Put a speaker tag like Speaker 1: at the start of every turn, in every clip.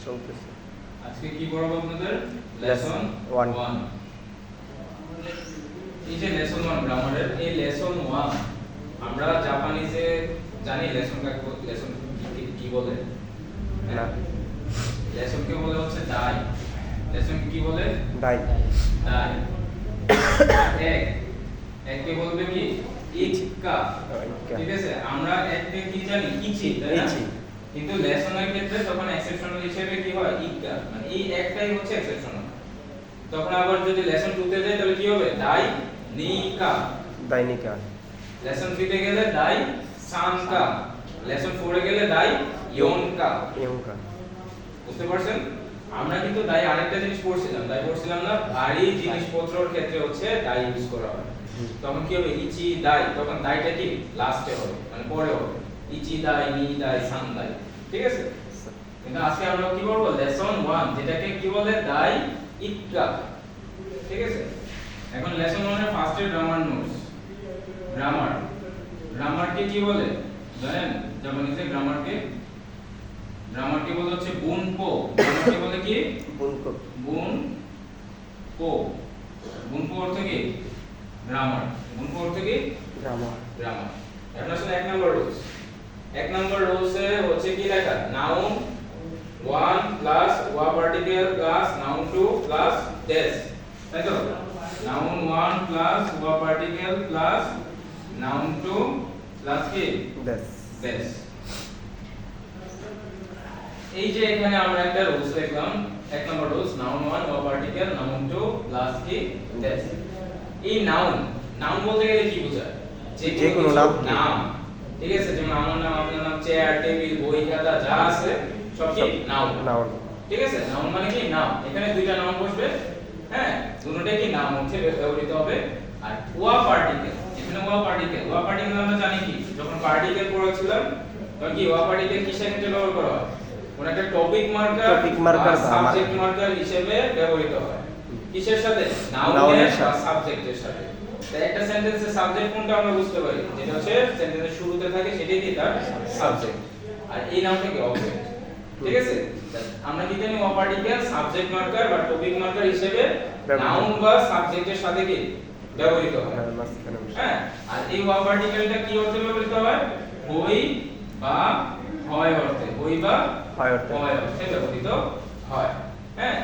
Speaker 1: চলতেছে।
Speaker 2: আজকে কি পড়াবো আপনাদের? লেসন 1। এই যে লেসন 1 গ্রামারের, এই লেসন 1 আমরা জাপানিজে জানি লেসন কি বলে?
Speaker 1: না,
Speaker 2: লেসন কে বলে হচ্ছে ডাই। লেসন কি বলে?
Speaker 1: ডাই।
Speaker 2: ডাই। এক কে বলবে কি? ইকা। ঠিক আছে, আমরা এক কে কি জানি? ইচি, তাই না? কিন্তু লেসনের ক্ষেত্রে তখন এক্সেপশনাল হিসেবে কি হয়? ইকা, মানে এই একটাই হচ্ছে এক্সেপশনাল। তখন আবার যদি লেসন 2 তে যাই তাহলে কি হবে? ডাই নিকা।
Speaker 1: ডাইনিকা।
Speaker 2: লেসন 3 তে গেলে ডাই সানকা। লেসন 4 এ গেলে ডাই ইয়নকা।
Speaker 1: ইয়নকা।
Speaker 2: বুঝতে পারছেন? আমরা কিন্তু ডাই আরেকটা জিনিস পড়ছিলাম, ডাই পড়ছিলাম না? ভারী জিনিসপত্রের ক্ষেত্রে হচ্ছে ডাই ইউজ করা হয়। তখন কি হবে? ইচি ডাই, তখন ডাইটা কি লাস্টে হবে, মানে পরে হবে। ইচি ডাই, নি ডাই, সান ডাই। ঠিক আছে? কিন্তু আজকে আমরা কি করব? লেসন 1 যেটাকে কি বলে? ডাই ইক্কা। ঠিক আছে? এখন লেসন 1 এর ফার্স্ট এর গ্রামার নোটস। গ্রামারকে কি বলে জানেন? জাপানিজে গ্রামারকে বলে হচ্ছে বুনপো। গ্রামারকে বলে কি?
Speaker 1: বুনপো।
Speaker 2: বুনপো অর্থ কি? গ্রামার। বুনপো অর্থ কি?
Speaker 1: গ্রামার।
Speaker 2: এখন আসলে এক নাম্বার রুলস। এক নাম্বার রুলসে হচ্ছে কি লেখা? নাউন 1 প্লাস ওয়া particle plus noun 2 plus dash. তাই তো? নাউন 1 প্লাস ওয়া পার্টিকেল প্লাস নাউন 2 প্লাস কি? ড্যাশ। এই যে এখানে আমরা একটা রুলস লিখলাম, এক নাম্বার রুলস, নাউন 1 ওয়া পার্টিকেল নাউন 2 প্লাস কি? ড্যাশ। এই নাউন বলতে গেলে কি বোঝায়? যে কোনো নাম। ঠিক আছে, যেমন আমার নাম, আপনার নাম, চেয়ার, টেবিল, বই, খাতা যা আছে সব কি? নাউন। ঠিক আছে, নাউন মানে কি? নাম। এখানে দুইটা নাউন বসবে, হ্যাঁ, দুটোটাই কি? নাম হচ্ছে ব্যবহৃত হবে। আর ওয়া পার্টিকেল, এখানে ওয়া পার্টিকেল আমরা জানি কি? যখন পার্টিকেল পড়াছিলাম তখন কি ওয়া পার্টিকেল কিসের ক্ষেত্রে ব্যবহার করা হয়? কোন একটা টপিক মার্কার বা সাবজেক্ট মার্কার হিসেবে ব্যবহৃত হয়। কিসের সাথে? নাউনের বা সাবজেক্টের সাথে। তাই একটা সেন্টেন্সের সাবজেক্ট কোনটা আমরা বুঝতে পারি, যেটা হচ্ছে সেন্টেন্সের শুরুতে থাকে সেটাই কি তার সাবজেক্ট, আর এই নামটা কি? অবজেক্ট। ঠিক আছে, আমরা কি জানি? ওয়া পার্টিকেল সাবজেক্ট মার্কার বা টপিক মার্কার হিসেবে নাউন বা সাবজেক্টের সাথে কি ব্যবহৃত হয়। হ্যাঁ, আর এই ওয়া পার্টিকেলটা কি অর্থে ব্যবহৃত হয়? হই বা হয় অর্থে, হই বা হয় অর্থে ব্যবহৃত হয়। হ্যাঁ,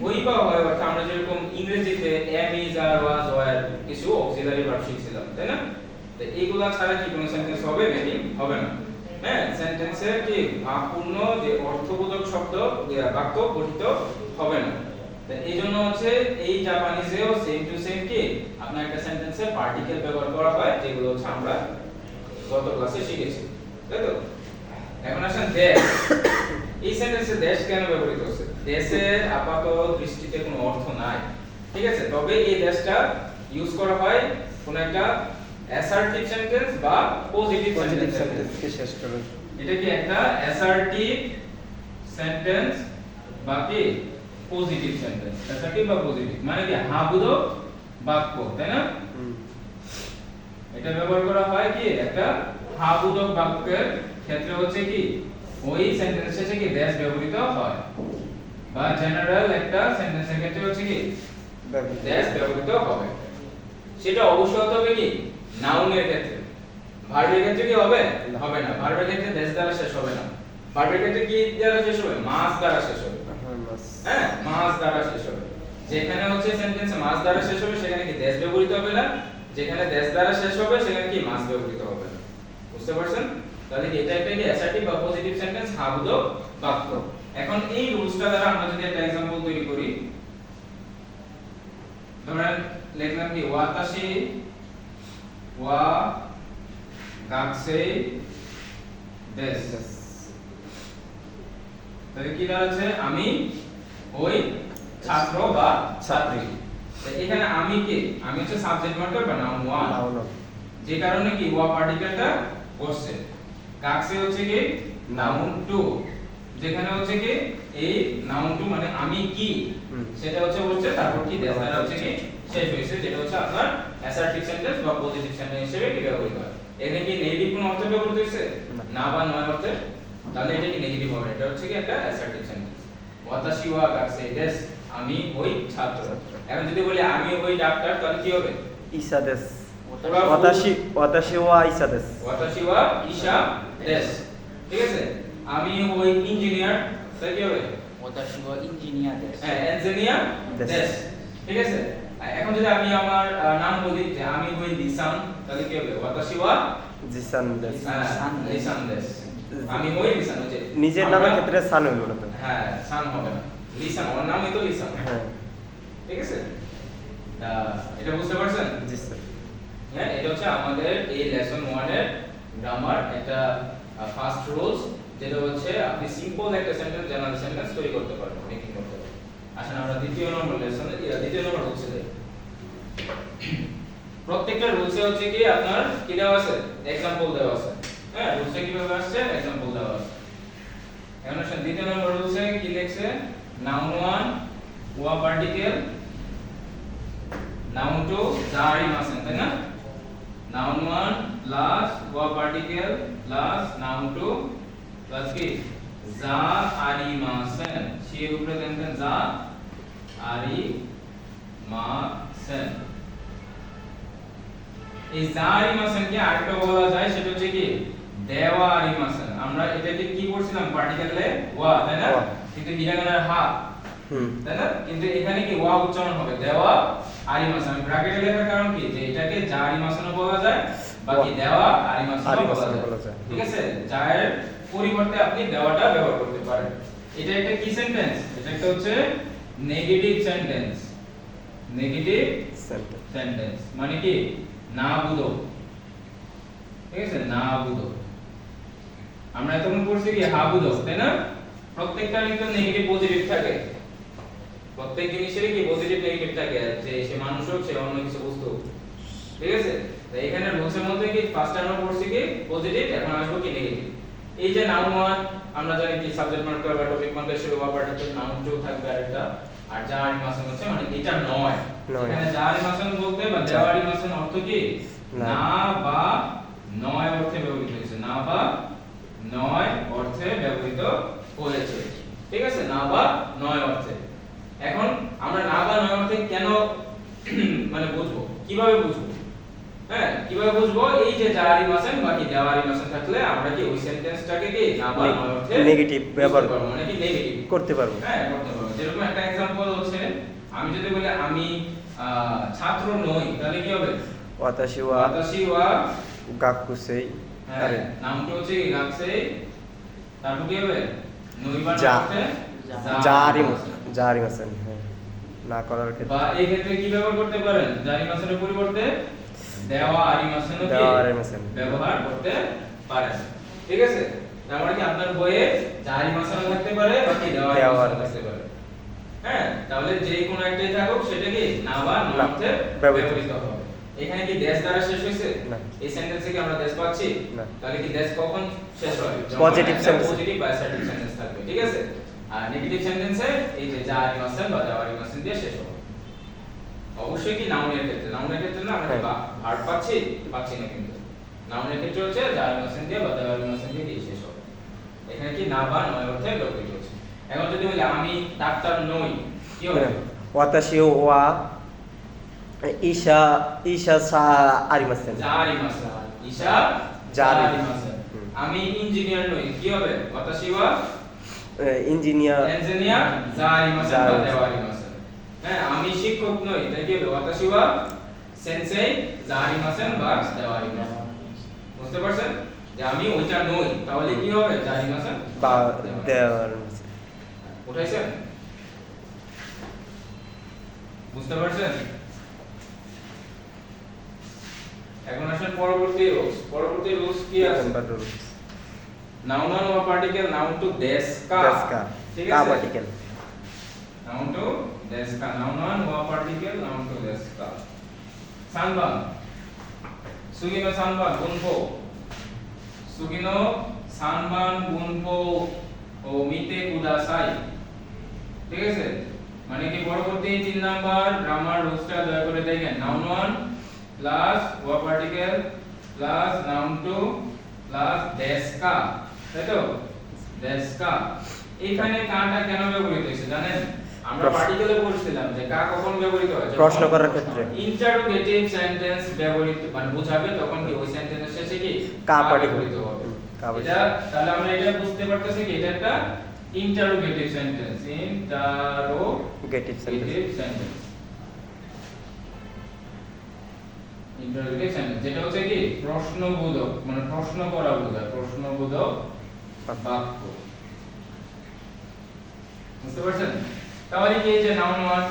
Speaker 2: হই বা হয় অর্থে আমরা যেরকম ইংরেজিতে am is are was were কিছু অক্সিলারি ভার্ব শিখছিলাম, তাই না? তো এইগুলা ছাড়া কি কোনো সেন্টেন্স হবে? নাকি হবে না। হ্যাঁ, সেন্টেন্সে কি ভাবপূর্ণ যে অর্থবোধক শব্দ বাক্য গঠিত হবে না। তো এইজন্য হচ্ছে এই জাপানিজেও সেম টু সেম কি আপনার একটা সেন্টেন্সে পার্টিকেল ব্যবহার করা হয়, যেগুলো হচ্ছে আমরা গত ক্লাসে শিখেছি, তাই তো? এখন আসেন দেশ। এই সেন্টেন্সে দেশ কেন ব্যবহৃত হচ্ছে? দেশের আপাতত দৃষ্টিতে কোনো অর্থ নাই, ঠিক আছে? তবে এই দেশটা ইউজ করা হয় কোন একটা অ্যাসার্টিভ সেন্টেন্স বা পজিটিভ সেন্টেন্সকে শেষ করে। এটা কি একটা অ্যাসার্টিভ সেন্টেন্স বা কি পজিটিভ সেন্টেন্স? অ্যাসার্টিভ বা পজিটিভ মানে কি হাবোধক বাক্য, তাই না? এটা ব্যবহার করা হয় কি একটা হাবোধক বাক্যের ক্ষেত্রে হচ্ছে কি ওই সেন্টেন্স শেষে কি দেশ ব্যবহৃত হয়, বা জেনারেল একটা সেন্টেন্সের ক্ষেত্রে হচ্ছে কি দেশ ব্যবহৃত হবে। সেটা অবশ্যই হতে হবে কি নাউনের ক্ষেত্রে। ভার্বের ক্ষেত্রে কি হবে? হবে না। ভার্বের ক্ষেত্রে দেশ দ্বারা শেষ হবে না। ভার্বের ক্ষেত্রে কি দ্বারা শেষ হবে? মাস দ্বারা শেষ হবে। হ্যাঁ, মাস দ্বারা শেষ হবে। যেখানে হচ্ছে সেন্টেন্সে মাস দ্বারা শেষ হবে সেখানে কি দেশ ব্যবহৃত হবে না, যেখানে দেশ দ্বারা শেষ হবে সেখানে কি মাস ব্যবহৃত হবে না। বুঝতে পারছেন? তাহলে এটা একটা কি অ্যাসার্টিভ বা পজিটিভ সেন্টেন্স, হাবোধক বাক্য। এখন এই রুলসটা দ্বারা আমরা যদি একটা एग्जांपल তৈরি করি, ধরেন লিখলাম কি ওয়াতাশি ওয়া গাকসেই দেশ। তাহলে কি দাঁড়াচ্ছে? আমি ওই ছাত্র বা ছাত্রী। তো এখানে আমি কে? আমি হচ্ছে সাবজেক্ট মার্কার বা নাউন 1, যে কারণে কি ওয়া পার্টিকেলটা বসছে। গাকসে হচ্ছে কি নাউন 2, যেখানে হচ্ছে কি এই নাউন 2 মানে আমি কি সেটা হচ্ছে বলছে, তারপর কি দেশ দ্বারা হচ্ছে কি শেষ হয়েছে, যেটা হচ্ছে আপনার অ্যাসার্টিভ সেন্টেন্স বা পজিটিভ সেন্টেন্স হিসেবে কি ব্যবহৃত হয়। এখানে কি নেগেটিভ কোনো অর্থে ব্যবহৃত হয়েছে? না বা নয় অর্থে তাহলে এটা কি নেগেটিভ হবে, এটা হচ্ছে কি একটা অ্যাসার্টিভ সেন্টেন্স। ওয়াতাশি ওয়া গাছে দেশ, আমি হই ছাত্র। এখন যদি বলি আমি হই ডাক্তার, তাহলে কি হবে?
Speaker 1: ইসা দেশ।
Speaker 2: পুরা full-
Speaker 1: ওয়াতাশি ওয়া ইসা দেশ।
Speaker 2: ওয়াতাশি ওয়া ইশা দেশ, ঠিক আছে। আমি হই ইঞ্জিনিয়ার, তাহলে কি হবে?
Speaker 3: 私はインジニアです。
Speaker 2: হ্যাঁ, ইঞ্জিনিয়ার
Speaker 1: দেশ।
Speaker 2: দেশ, ঠিক আছে। এখন যদি আমি আমার নাম বলি যে আমি হই লিসান, তাহলে কি হবে? ওয়াতাশি ওয়া
Speaker 1: জিসান দেশ।
Speaker 2: লিসান দেশ, আমি হই লিসান। হচ্ছে
Speaker 1: নিজের নামের ক্ষেত্রে সান হইল না তো।
Speaker 2: হ্যাঁ, সান হবে না, লিসান, ওর নামই তো লিসান,
Speaker 1: হ্যাঁ
Speaker 2: ঠিক আছে। এটা বুঝতে পারছেন?
Speaker 1: জি স্যার।
Speaker 2: হ্যাঁ, এটা হচ্ছে আমাদের এই লেসন 1 এর গ্রামার একটা ফার্স্ট রুলস, যেটা হচ্ছে আপনি সিম্পল একটা সেন্টেন্স জেনারেল সেন্টেন্স তৈরি করতে পারবেন, মেকিং করতে পারবেন। আসলে আমরা দ্বিতীয় নম্বর লেসনে দ্বিতীয় নম্বর রুলসে যাই। প্রত্যেকটা রুলসে হচ্ছে কি আপনার কি দেওয়া আছে? एग्जांपल দেওয়া আছে। হ্যাঁ, রুলসে কিভাবে আসছে? एग्जांपल দেওয়া আছে। এখন আসলে দ্বিতীয় নম্বর রুলসে কি লিখছে? নাউন 1 ওয়া পার্টিকেল, নাউন 2 যারই মাসেন, তাই না? নাউন 1 প্লাস ওয়া পার্টিকেল প্লাস নাউন 2 প্লাস কি যা আরি মাসেন, সেই উপরে দেন যা আরি মাসেন। এই যা আরি মাসেন কি আরেকটা বলা যায়, সেটা হচ্ছে কি দেওয়া আরি মাসেন। আমরা এটাকে কি করছিলাম? পার্টিকেলে ওয়া, তাই না?
Speaker 1: ওয়া।
Speaker 2: কিন্তু হিরাগানার হা,
Speaker 1: হুম
Speaker 2: তাই না? কিন্তু এখানে কি ওয়া উচ্চারণ হবে, দেওয়া আরিমাসান। আমি ব্র্যাকেটে লেখার কারণ কি, যে এটাকে যা আরিমাসানও বলা যায়, বাকি দেওয়া আরিমাসানও বলা যায়, ঠিক আছে। যার পরিবর্তে আপনি দেওয়াটা ব্যবহার করতে পারেন। এটা একটা কি সেন্টেন্স? এটা একটা হচ্ছে negative sentence. Negative
Speaker 1: sentence.
Speaker 2: Sentence মানে কি না বুঝো, ঠিক আছে, না বুঝো। আমরা এতক্ষণ পড়ছি কি হা বুঝো, তাই না? প্রত্যেকটা কিন্তু নেগেটিভ পজিটিভ থাকে, প্রত্যেক জিনিসেরই কি পজিটিভ নেগেটিভ থাকে, যে সে মানুষ হোক সে অন্য কিছু বস্তু, ঠিক আছে। তো এখানে রুলসের মধ্যে কি ফার্স্ট আমরা পড়ছি কি পজিটিভ, এখন আসবো কি নেগেটিভ। এই যে নাউন 1 আমরা জানি কি সাবজেক্ট মার্কার বা টপিক মার্কার হিসেবে ওয়া পার্টিকেল, নাউন 2 থাকবে আরেকটা, আর যা আরিমাসন হচ্ছে মানে এটা নয়। এখানে যা আরিমাসন বলতে বা দেওয়া আরিমাসন অর্থ কি না বা নয় অর্থে ব্যবহৃত হয়েছে, না বা নয় অর্থে ব্যবহৃত হয়েছে, ঠিক আছে, না বা নয় অর্থে। এখন আমরা না বা নয় অর্থে কেন মানে বুঝবো, কিভাবে বুঝবো? হ্যাঁ, কিভাবে বুঝবো? এই যে যা আরিমাসন বাকি দেওয়া আরিমাসন থাকলে আমরা কি ওই সেন্টেন্সটাকে কি না বা নয় অর্থে
Speaker 1: নেগেটিভ ব্যবহার
Speaker 2: করব, মানে কি নেগেটিভ
Speaker 1: করতে পারবো।
Speaker 2: হ্যাঁ, করতে পারবো। যেরকম একটা एग्जांपल হচ্ছে, আমি যদি বলি আমি ছাত্র নই, তাহলে কি হবে?
Speaker 1: ওয়াতাশি ওয়া
Speaker 2: ওয়াতাশি ওয়া
Speaker 1: গাকুসেই আরে
Speaker 2: নামটা হচ্ছে কি গাকসে, তারপর কি হবে? নই বা
Speaker 1: যা।
Speaker 2: অর্থে
Speaker 1: জারি মাসেন। হ্যাঁ, না করার ক্ষেত্রে
Speaker 2: বা এই ক্ষেত্রে কি ব্যবহার করতে পারেন? জারি মাসের পরিবর্তে দেওয়া আরি মাসেনও কি
Speaker 1: দেওয়া আরি মাসেন।
Speaker 2: ব্যবহার করতে পারেন, ঠিক আছে। তার মানে কি আপনার বইয়ে জারি মাসেনও থাকতে পারে বাকি দেওয়া আরি
Speaker 1: দেওয়া
Speaker 2: মাসেনও থাকতে পারে। হ্যাঁ, তাহলে যে কোনো একটাই থাকুক সেটা কি না বা নয়
Speaker 1: না,
Speaker 2: অর্থে
Speaker 1: ব্যবহৃত
Speaker 2: ব্যবহৃত হবে। এখানে কি দেশ দ্বারা শেষ হয়েছে?
Speaker 1: না।
Speaker 2: এই সেন্টেন্সে কি আমরা দেশ পাচ্ছি?
Speaker 1: না।
Speaker 2: তাহলে কি দেশ কখন শেষ হয়?
Speaker 1: Positive sentence।
Speaker 2: পজিটিভ বা অ্যাসার্টিভ সেন্টেন্স থাকবে, ঠিক আছে। আর নেগেটিভ সেন্টেন্সে এই যে যা আরিমাসেন বা দেওয়া আরিমাসেন দিয়ে শেষ হবে। অবশ্যই কি নাউনের ক্ষেত্রে, নাউনের ক্ষেত্রে না আমরা
Speaker 1: হ্যাঁ।
Speaker 2: ভার্ব পাচ্ছি না, কিন্তু নাউনের ক্ষেত্রে হচ্ছে যা আরিমাসেন দিয়ে বা দেওয়া আরিমাসেন দিয়ে কি শেষ হবে। এখানে কি না বা নয় অর্থে ব্যবহৃত হচ্ছে। এখন যদি বলি আমি ডাক্তার নই, কি হবে?
Speaker 1: ওয়াতাশি ওয়া ইশা সা আরিমাসেন।
Speaker 2: যা আরিমাসেন, ইশা
Speaker 1: যা
Speaker 2: যা
Speaker 1: আরি-
Speaker 2: আরিমাসেন।
Speaker 1: হুম।
Speaker 2: আমি ইঞ্জিনিয়ার নই, কি হবে? ওয়াতাশি ওয়া
Speaker 1: ইঞ্জিনিয়ার
Speaker 2: ইঞ্জিনিয়ার যা আরিমাসেন
Speaker 1: যা
Speaker 2: বা
Speaker 1: আরিমাসেন।
Speaker 2: দেওয়া আরিমাসেন। হ্যাঁ, আমি শিক্ষক নই, তাই কি হবে? ওয়াতাশি ওয়া সেনসেই যা আরিমাসেন বা দেওয়া আরিমাসেন। বুঝতে পারছেন যে আমি ওইটা নই, তাহলে কি হবে? যা আরিমাসেন
Speaker 1: বা
Speaker 2: দেওয়া আরিমাসেন।
Speaker 1: দেওয়ার
Speaker 2: উঠাইছেন? বুঝতে পারছেন? এখন আসেন পরবর্তী রুলস। পরবর্তী রুলস কি আছে?
Speaker 1: নাম্বার রুল
Speaker 2: নাউন ওয়া পার্টিকেল, নাউন টু দেশ কা,
Speaker 1: দেশকা
Speaker 2: ঠিক
Speaker 1: কা
Speaker 2: আছে।
Speaker 1: পার্টিকেল
Speaker 2: নাউন টু দেশ কা, নাউন ওয়া পার্টিকেল, নাউন টু দেশ কা। সানবান সুগিনো সানবান বুনপো, সুগিনো সানবান বুনপো ও মিতে কুদাসাই, ঠিক আছে। মানে কি পরবর্তী 3 নাম্বার গ্রামার রুলসটা দয়া করে দেখেন। নাউন 1 প্লাস ওয়া পার্টিকেল প্লাস নাউন 2 প্লাস দেশ কা, তাই তো? দেশ কা এখানে কাটা কেন ব্যবহৃত হয়েছে জানেন আমরা
Speaker 1: প্রশ্ন।
Speaker 2: পার্টিকেলে পড়ছিলাম যে কা কখন ব্যবহৃত হয় যখন
Speaker 1: প্রশ্ন করার ক্ষেত্রে।
Speaker 2: ইন্টারোগেটিভ সেন্টেন্স ব্যবহৃত মানে বোঝাবে তখন কি ওই সেন্টেন্সের শেষে কি
Speaker 1: কা
Speaker 2: ব্যবহৃত হবে
Speaker 1: কা বলে।
Speaker 2: এটা তাহলে আমরা এটা বুঝতে পারতেছি কি এটা একটা interrogative sentence
Speaker 1: negative sentence.
Speaker 2: Sentence interrogative sentence যেটা হচ্ছে কি প্রশ্নবোধক মানে প্রশ্ন করা বোঝায় প্রশ্নবোধক বাক্য বুঝতে পারছেন তাহলে কি এই যে নাউন 1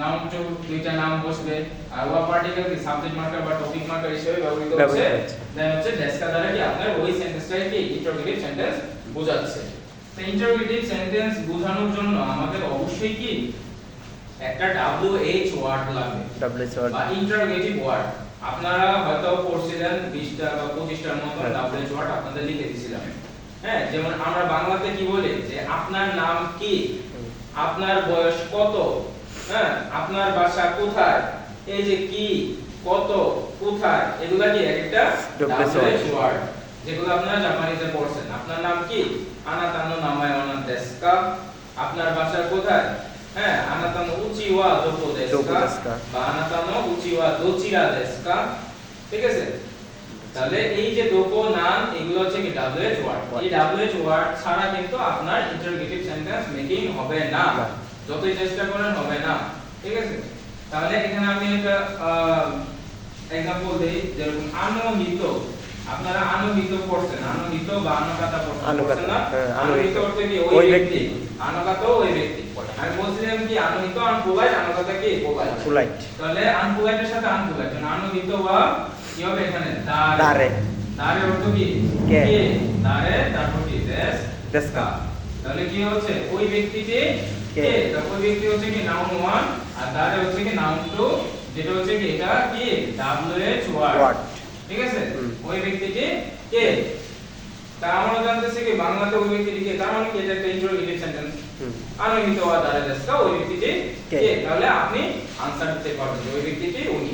Speaker 2: নাউন 2 দুইটা নাম বসবে আর ওয়া পার্টিকেল কি সাবজেক্ট মার্কার বা টপিক মার্কার হিসেবে ব্যবহৃত হচ্ছে দেন হচ্ছে ডেস্কা দ্বারা কি আপনার ওই সেন্টেন্সটাকে কি ইন্টারোগেটিভ সেন্টেন্স বোঝাচ্ছে তো ইন্টারোগেটিভ সেন্টেন্স বোঝানোর জন্য আমাদের অবশ্যই কি একটা WH ওয়ার্ড লাগবে
Speaker 1: WH ওয়ার্ড
Speaker 2: বা ইন্টারোগেটিভ ওয়ার্ড আপনারা হয়তো পড়ছিলেন 20টা বা 25টার মতো WH ওয়ার্ড আপনাদের লিখে দিয়েছিলাম হ্যাঁ যেমন আমরা বাংলাতে কি বলি যে আপনার নাম কি আপনার বয়স কত হ্যাঁ আপনার বাসা কোথায় এই যে কি কত কোথায় এগুলা কি একটা WH ওয়ার্ড যেগুলো আপনারা জাপানিতে পড়ছেন আপনার নাম কি আনাতানো নামায় ওনা দেস্কা আপনার বাসা কোথায় হ্যাঁ আনাতানো উচি ওয়া দোকো দেস্কা বা আনাতানো উচি ওয়া দোচিরা দেস্কা ঠিক আছে তাহলে এই যে দোকো নাম এগুলো হচ্ছে কি WH ওয়ার্ড এই WH ওয়ার্ড ছাড়া কিন্তু আপনার ইন্টারোগেটিভ সেন্টেন্স মেকিং হবে না যতই চেষ্টা করেন হবে না ঠিক আছে তাহলে এখানে আমি একটা एग्जांपल দেই যেরকম আনহিত আপনারা আনহিত পড়ছেন আনহিত বা আনকাতা পড়ছেন না আনহিত অর্থ কি ওই ব্যক্তি আনকাতা ওই ব্যক্তি আমি বলছিলাম কি আনহিত আনপোলাইট আনকাতা কি পোলাইট তাহলে আনপোলাইটের সাথে আনপোলাইট মানে আনহিত বা কি হবে এখানে দারে দারে অর্থ কি কে দারে তারপর কি দেশকা তাহলে কি হচ্ছে ওই ব্যক্তিটি কে তারপর ওই ব্যক্তি হচ্ছে কি নাউন 1 আর দারে হচ্ছে কি নাউন 2 যেটা হচ্ছে কি এটা কি WH ওয়ার্ড ঠিক আছে ওই ব্যক্তিটি কে তা আমরা জানতেছি কি বাংলাতে ওই ব্যক্তিটি কে তার মানে কি এটা একটা ইন্টারোগেটিভ সেন্টেন্স আনহিত ওয়া দারে দেশকা ওই ব্যক্তিটি কে তাহলে আপনি আনসার দিতে পারবেন ওই ব্যক্তিটি উনি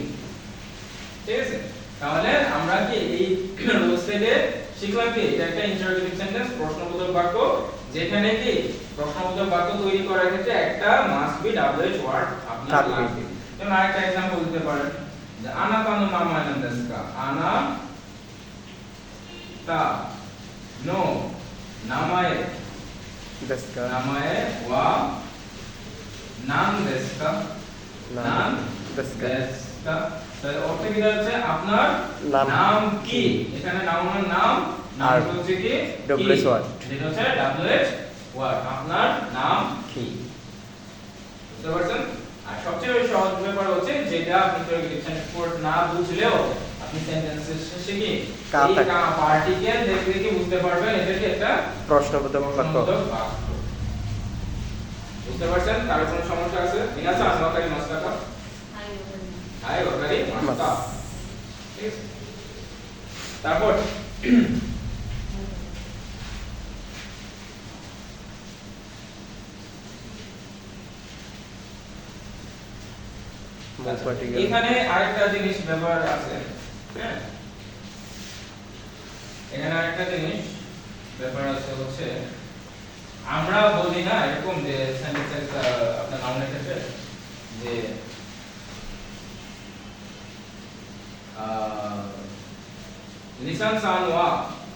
Speaker 2: ঠিক আছে তাহলে আমরা কি এই রোস্টেডে শিখলাম কি এটা একটা ইন্টারোগেটিভ সেন্টেন্স প্রশ্নবোধক বাক্য যেখানে কি প্রশ্নবোধক বাক্য তৈরি করার ক্ষেত্রে একটা মাস্ট বি WH ওয়ার্ড আপনার লাগবে যেমন আরেকটা एग्जांपल দিতে পারেন যে আনাতানো নামায়ন দেশকা আনা তা নো নামায়ে
Speaker 1: দেশকা
Speaker 2: নামায়ে ওয়া নাম দেশকা নাম দেশকা তাহলে অর্থ কি দাঁড়াচ্ছে আপনার নাম কি এখানে নাউনের নাম নাম হচ্ছে কি
Speaker 1: WH ওয়ার্ড
Speaker 2: যেটা হচ্ছে WH ওয়ার্ড আপনার নাম কি বুঝতে পারছেন আর সবচেয়ে বেশি সহজ ব্যাপার হচ্ছে যেটা আপনি ইন্টারোগেটিভ সেন্টেন্স না বুঝলেও আপনি সেন্টেন্সের শেষে কি এই কা পার্টিকেল দেখে কি বুঝতে পারবেন এটা কি একটা
Speaker 1: প্রশ্নবোধক বাক্য
Speaker 2: বুঝতে পারছেন কারো কোনো সমস্যা আছে মিনাসা ওয়াকারি মাস্টাকা হাই ওয়াকারি মাস্তা ঠিক আছে তারপর এখানে আরেকটা জিনিস ব্যবহার আছে হ্যাঁ এখানে আরেকটা জিনিস ব্যাপার আছে হচ্ছে আমরা বলি না এরকম যে সেন্টেন্স আপনার নাউনের ক্ষেত্রে যে লিসান সান ওয়া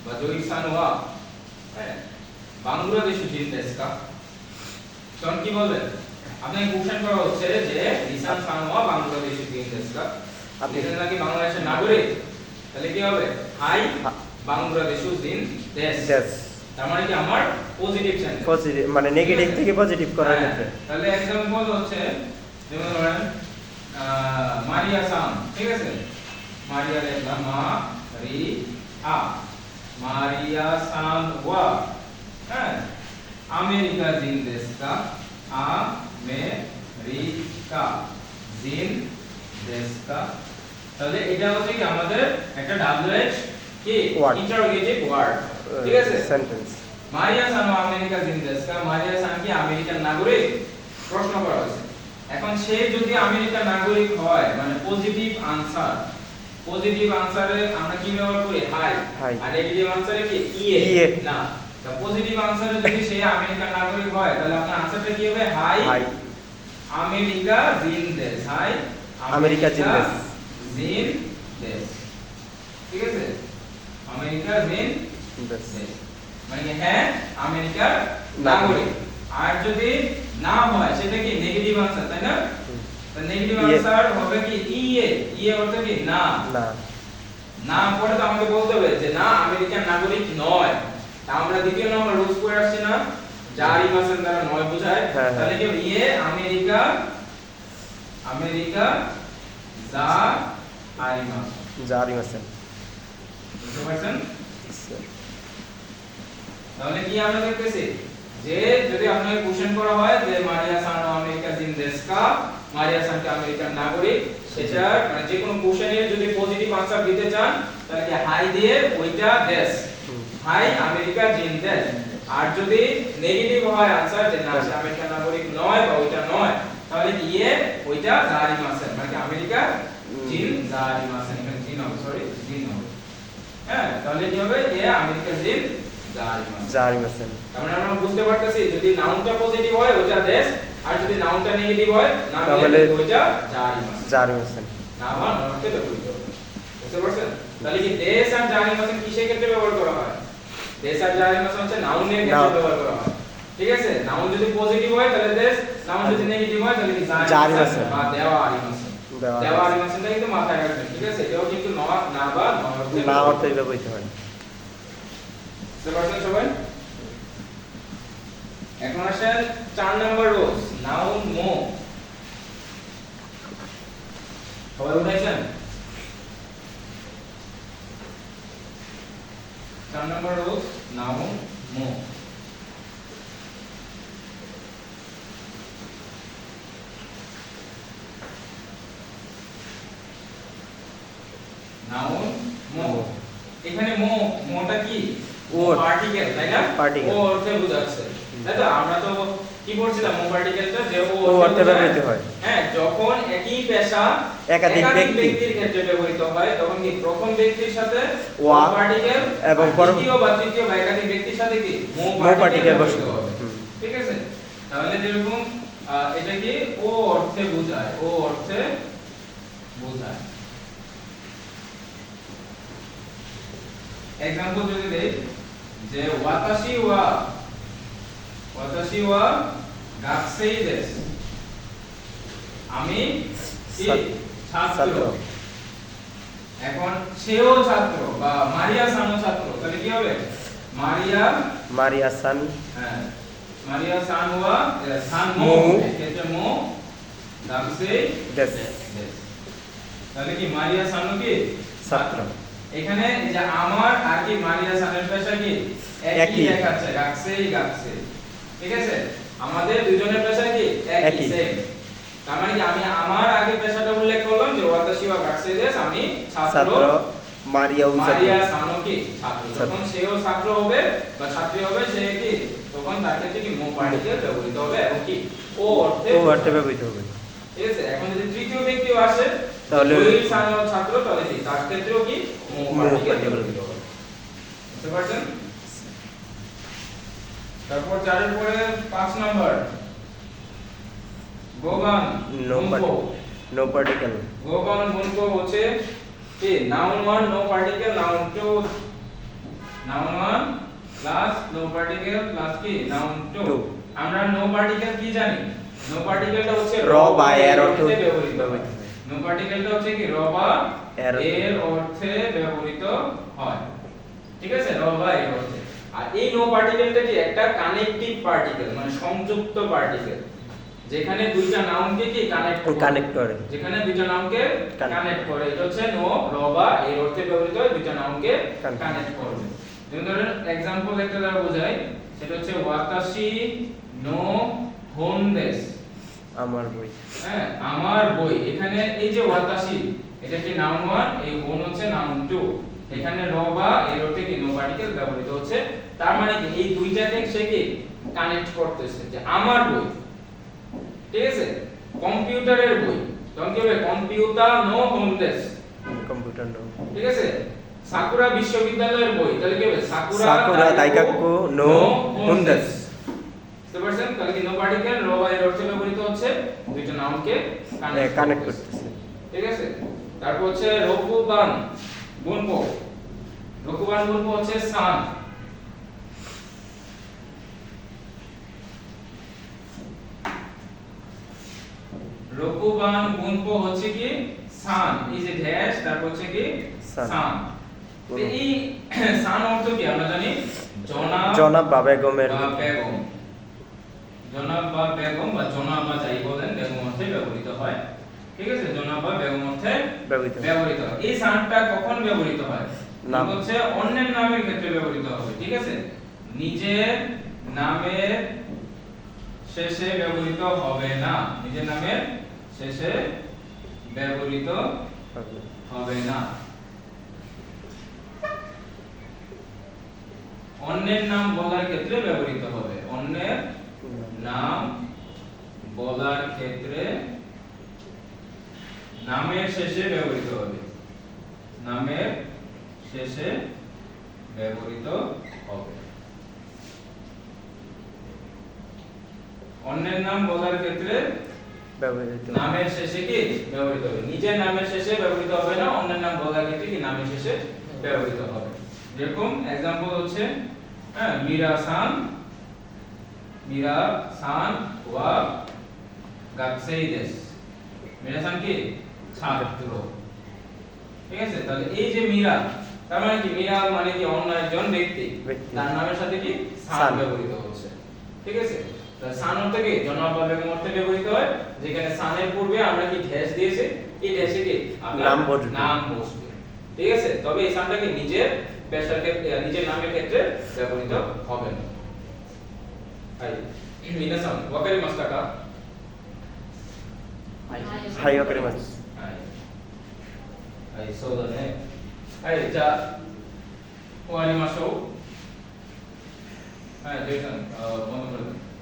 Speaker 2: বা জয়ী সান ওয়া হ্যাঁ বাংলাদেশি জিন দেশকা তখন কি বলবেন আপনাকে কোশ্চেন করা হচ্ছে যে লিসান সান ওয়া বাংলাদেশি জিন দেশকা আপনি জানেন নাকি বাংলাদেশের নাগরিক তাহলে কি হবে হাই বাংলাদেশি জিন দেশ তার মানে কি আমার পজিটিভ সেন্টেন্স
Speaker 1: পজিটিভ মানে নেগেটিভ থেকে পজিটিভ করার ক্ষেত্রে
Speaker 2: তাহলে एग्जांपल হচ্ছে যেমন ধরেন মারিয়া সান ঠিক আছে মারিয়া লিখলাম মারিয়া সান ওয়া হ্যাঁ আমেরিকা জিন দেশকা আমেরিকা জিন দেশকা তাহলে এটা হচ্ছে কি আমাদের একটা WH কি ইন্টারোগেটিভ ওয়ার্ড ঠিক আছে
Speaker 1: সেন্টেন্স
Speaker 2: মারিয়া সান আমেরিকা জিন দেশকা মারিয়া সান কি আমেরিকান নাগরিক প্রশ্ন করা হয়েছে এখন সে যদি আমেরিকান নাগরিক হয় মানে পজিটিভ আনসারে আমরা কি ব্যবহার করি হাই আর নেগেটিভ আনসারে কি ইয়ে না তা পজিটিভ আনসারে যদি সে আমেরিকার নাগরিক হয় তাহলে আপনার আনসারটা কি হবে হাই
Speaker 1: হাই
Speaker 2: আমেরিকা জিন দেশ হাই
Speaker 1: আমেরিকা জিন দেশ।
Speaker 2: জিন দেশ ঠিক আছে আমেরিকা জিন
Speaker 1: দেশ।
Speaker 2: দেশ মানে কি, হ্যাঁ আমেরিকার
Speaker 1: নাগরিক।
Speaker 2: নাগরিক। আর যদি না হয় সেটা কি নেগেটিভ আনসার তাই না তো নেগেটিভ
Speaker 1: ইয়ে।
Speaker 2: আনসার হবে কি ইয়ে ইয়ে অর্থ কি না
Speaker 1: না
Speaker 2: না পরে তো আমাকে বলতে হবে যে না আমেরিকান নাগরিক নয় তা আমরা দ্বিতীয় নম্বর রুলস পড়ে আসছি না জারি মাসের দ্বারা নয় বোঝায়
Speaker 1: হ্যাঁ, হ্যাঁ।
Speaker 2: তাহলে কি ইয়ে আমেরিকা আমেরিকা যা আরিমাস
Speaker 1: জারি মাসেন।
Speaker 2: বুঝতে পারছেন তাহলে কি আমরা দেখতেছি যে যদি আপনাকে কোশ্চেন করা হয় যে মারিয়া সানো আমেরিকা জিন দেশ কা মারিয়া সান কি আমেরিকান নাগরিক সেটা মানে যে কোনো কোশ্চেনের যদি পজিটিভ আনসার দিতে চান তাহলে কি হাই দিয়ে ওইটা দেশ হাই আমেরিকা জিন দেশ আর যদি নেগেটিভ হয় আনসার যে না সে আমেরিকান নাগরিক নয় বা ওইটা নয় তাহলে কি ইয়ে ওইটা জারি মাসেন মানে কি আমেরিকা জিন জারি মাসেন এখানে জিন হবে সরি জিন হবে হ্যাঁ তাহলে কি হবে ইয়ে আমেরিকা জিন জারি মাসেন
Speaker 1: জারি মাসেন।
Speaker 2: তার মানে আমরা বুঝতে পারতেছি যদি নাউনটা পজিটিভ হয় ওইটা দেশ আর যদি নাউনটা নেগেটিভ হয় না
Speaker 1: তাহলে
Speaker 2: ওইটা জারি মাসেন
Speaker 1: জারি মাসেন।
Speaker 2: না বা নরকে ব্যবহৃত হবে বুঝতে পারছেন তাহলে কি দেশ আর জারি মাসেন কিসের ক্ষেত্রে ব্যবহার করা হয় দেশ আর জারি মাসেন হচ্ছে নাউনের ক্ষেত্রে ব্যবহার করা হয় ঠিক আছে নাউন যদি পজিটিভ হয় তাহলে দেশ নাউন যদি নেগেটিভ হয় তাহলে কি জারি মাসেন বা দেওয়া আরি মাসেন দেওয়া আরি মাসেনটা কিন্তু মাথায় রাখবেন ঠিক আছে এটাও কিন্তু না বা নরকে
Speaker 1: না অর্থে ব্যবহৃত হয়।
Speaker 2: বুঝতে পারছেন সবাই এখন আসেন 4 নম্বর রুলস নাউন মো সবাই উঠাইছেন 4 নম্বর রুলস নাউন মো নাউন মো এখানে মোটা কি
Speaker 1: ও
Speaker 2: পার্টিকেল তাই না
Speaker 1: Particle।
Speaker 2: ও অর্থে বোঝাচ্ছে তাই তো আমরা তো কি পড়ছিলাম মো পার্টিকেলটা যে
Speaker 1: ও অর্থে ব্যবহৃত হয়।
Speaker 2: হ্যাঁ যখন একই পেশা
Speaker 1: একাধিক
Speaker 2: ব্যক্তির ক্ষেত্রে ব্যবহৃত হয় তখন কি প্রথম ব্যক্তির সাথে
Speaker 1: ওয়া
Speaker 2: পার্টিকেল
Speaker 1: এবং
Speaker 2: দ্বিতীয় বা তৃতীয় বা একাধিক ব্যক্তির সাথে কি মো
Speaker 1: particle
Speaker 2: পার্টিকেল
Speaker 1: বসে।
Speaker 2: বসতে হবে ঠিক আছে তাহলে যেরকম এটা কি ও অর্থে বোঝায় ও অর্থে বোঝায় এক্সাম্পল যদি দেই যে ওয়াতাশি ওয়া গাকসেই দেশ আমি কি ছাত্র
Speaker 1: ছাত্র।
Speaker 2: এখন সেও ছাত্র বা মারিয়া সানো ছাত্র তাহলে কি হবে
Speaker 1: মারিয়া সান
Speaker 2: হ্যাঁ মারিয়া সান ওয়া সান মো
Speaker 1: মো।
Speaker 2: এক্ষেত্রে মো গাকসেই
Speaker 1: দেশ।
Speaker 2: তাহলে কি মারিয়া সানো কি
Speaker 1: ছাত্র।
Speaker 2: এখানে এই যে আমার আর কি মারিয়া সানের পেশা কি একই
Speaker 1: একই।
Speaker 2: দেখাচ্ছে গাকসে ঠিক আছে আমাদের দুজনের পেশা কি একই
Speaker 1: একই।
Speaker 2: সেম তার মানে কি আমি আমার আগে পেশাটা উল্লেখ করলাম যে ওয়াতাশি ওয়া গাকসে দেশ আমি ছাত্র
Speaker 1: ছাত্র মারিয়া
Speaker 2: মারিয়া সানো কি ছাত্র
Speaker 1: ছাত্র।
Speaker 2: যখন সেও ছাত্র হবে বা ছাত্রী হবে সে কি তখন তার ক্ষেত্রে কি মো পার্টিকেল ব্যবহৃত হবে এবং কি ও অর্থে
Speaker 1: ও অর্থে ব্যবহৃত হবে।
Speaker 2: ঠিক আছে এখন যদি তৃতীয় ব্যক্তিও আসে
Speaker 1: তাহলে
Speaker 2: ওই সানো ছাত্র তাহলে কি তার ক্ষেত্রেও কি মো
Speaker 1: মো
Speaker 2: পার্টিকেল
Speaker 1: particle
Speaker 2: ব্যবহৃত হবে বুঝতে পারছেন তারপর 4 এর পরে 5 নাম্বার গোগান
Speaker 1: নো পার্টিকেল।
Speaker 2: গোগান গুণকো হচ্ছে কি noun 1 no particle noun 2 noun 1 plus no particle plus কি নাউন 2
Speaker 1: Two।
Speaker 2: আমরা নো পার্টিকেল কি জানি নো পার্টিকেলটা হচ্ছে
Speaker 1: র বা এর অর্থে
Speaker 2: ব্যবহৃত হয়
Speaker 1: ব্যবহৃত হয়।
Speaker 2: নো পার্টিকেলটা হচ্ছে কি র বা
Speaker 1: এর
Speaker 2: এর অর্থে ব্যবহৃত হয় ঠিক আছে র বা এর অর্থে আর এই নো পার্টিকেলটা কি একটা কানেক্টিভ পার্টিকেল মানে সংযুক্ত পার্টিকেল যেখানে দুইটা নাউনকে কি
Speaker 1: কানেক্ট করে।
Speaker 2: যেখানে দুইটা নাউনকে
Speaker 1: Connect।
Speaker 2: কানেক্ট করে এটা হচ্ছে নো র বা এর অর্থে ব্যবহৃত হয় দুইটা নাউনকে
Speaker 1: Connect।
Speaker 2: কানেক্ট করবে যেমন ধরেন एग्जांपल একটা দ্বারা বোঝাই সেটা হচ্ছে ওয়াতাশি নো হোনদেস
Speaker 1: আমার বই।
Speaker 2: হ্যাঁ আমার বই এখানে এই যে ওয়াতাশি এটা কি নাউন 1 এই হোন হচ্ছে নাউন 2 এখানে র বা এর অর্থে কি নো পার্টিকেল ব্যবহৃত হচ্ছে তার মানে কি এই দুইটাকে সে কি কানেক্ট করতেছে যে আমার বই ঠিক আছে কম্পিউটারের বই তখন কি হবে কম্পিউটার নো হোনদেস
Speaker 1: কম্পিউটার নো।
Speaker 2: ঠিক আছে সাকুরা বিশ্ববিদ্যালয়ের বই, তাহলে কি হবে?
Speaker 1: সাকুরা দাইকাকু নো হুন্দেস।
Speaker 2: বুঝতে পারছেন? তাহলে কি নো পার্টিকেল রো এর অর্থে ব্যবহৃত হচ্ছে দুইটা নাউনকে
Speaker 1: কানেক্ট করতেছে।
Speaker 2: ঠিক আছে। তারপর হচ্ছে রকুবান বুনপো। রকুবান বুনপো হচ্ছে সান। রকুবান বুনপো হচ্ছে কি সান, এই যে ড্যাশ তারপর হচ্ছে কি
Speaker 1: সান।
Speaker 2: সান। তো এই সান অর্থ কি আমরা জানি?
Speaker 1: জনাব বা বেগমের।
Speaker 2: বা বেগম। জনাব বা বেগম বা জনাব বা যাই বলেন বেগম অর্থে ব্যবহৃত হয়। ঠিক আছে, জনাব বা বেগম অর্থে ব্যবহৃত হয়। এই সানটা কখন ব্যবহৃত হয়? নাম হচ্ছে অন্যের নামের ক্ষেত্রে ব্যবহৃত হবে। ঠিক আছে, নিজের নামের শেষে ব্যবহৃত হবে না। নিজের নামের শেষে ব্যবহৃত হবে না। অন্যের নাম বলার ক্ষেত্রে ব্যবহৃত হবে। অন্যের নাম বলার ক্ষেত্রে নামের শেষে ব্যবহৃত হবে। নামের শেষে ব্যবহৃত হবে। অন্যের নাম বলার ক্ষেত্রে
Speaker 1: ব্যবহৃত
Speaker 2: নামের শেষে কি ব্যবহৃত হবে। নিজের নামের শেষে ব্যবহৃত হবে না, অন্যের নাম বলার ক্ষেত্রে কি নামের শেষে ব্যবহৃত হবে। যেরকম एग्जांपल হচ্ছে মীরা সান ওয়া গাকসেই দেশ। মীরা সান কি ছাত্র। ঠিক আছে, তাহলে এই যে মীরা, তার মানে কি মীরা মানে কি অন্য একজন ব্যক্তি, তার নামের সাথে কি সান ব্যবহৃত হচ্ছে। ঠিক আছে, তাহলে সান অর্থ কি জনাব বা বেগম অর্থে ব্যবহৃত হয়। যেখানে সানের পূর্বে আমরা কি ড্যাশ দিয়েছি, এই ড্যাশে কি
Speaker 1: নাম
Speaker 2: বসবে। ঠিক আছে, তবে এই সানটাকে নিজের পেশার ক্ষেত্রে নিজের নামের ক্ষেত্রে ব্যবহৃত হবে না। মিনাসান ওয়াকারিমাসতা কা?
Speaker 1: হাই ওয়াকারিমাস।
Speaker 2: そうだね。じゃあ終わりましょう。ジェイさん、ボンドプレゼント。